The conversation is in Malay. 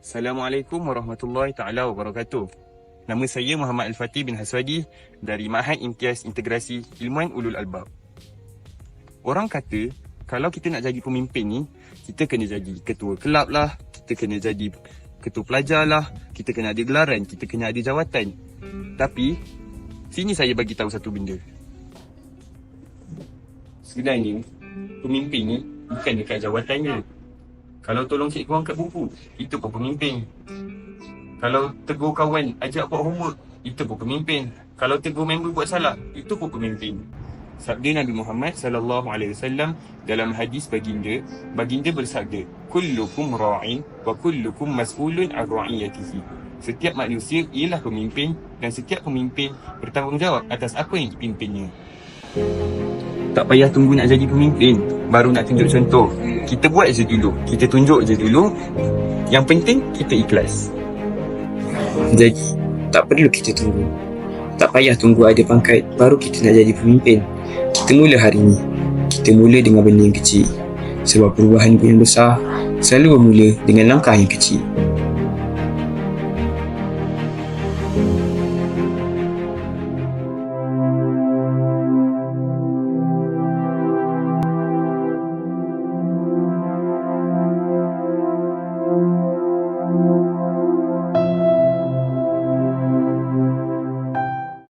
Assalamualaikum warahmatullahi taala wabarakatuh. Nama saya Muhammad Al-Fatih bin Haswadi dari Ma'had Imtiaz Integrasi Ilmuan Ulul Albab. Orang kata kalau kita nak jadi pemimpin ni, kita kena jadi ketua kelab lah, kita kena jadi ketua pelajar lah, kita kena ada gelaran, kita kena ada jawatan. Tapi sini saya bagi tahu satu benda. Sebenarnya pemimpin ni bukan dekat jawatannya. Kalau tolong cikgu angkat buku, itu pun pemimpin. Kalau tegur kawan, ajak buat homework, itu pun pemimpin. Kalau tegur member buat salah, itu pun pemimpin. Sabda Nabi Muhammad SAW dalam hadis baginda bersabda, kullukum ra'in wa kullukum mas'ulun an ra'iyatihi. Setiap manusia ialah pemimpin dan setiap pemimpin bertanggungjawab atas apa yang dipimpinnya. Tak payah tunggu nak jadi pemimpin baru nak tunjuk contoh. Kita buat je dulu, kita tunjuk je dulu. Yang penting kita ikhlas. Jadi tak perlu kita tunggu. Tak payah tunggu ada pangkat baru kita nak jadi pemimpin. Kita mula hari ni. Kita mula dengan benda yang kecil. Sebab perubahan yang besar selalu bermula dengan langkah yang kecil.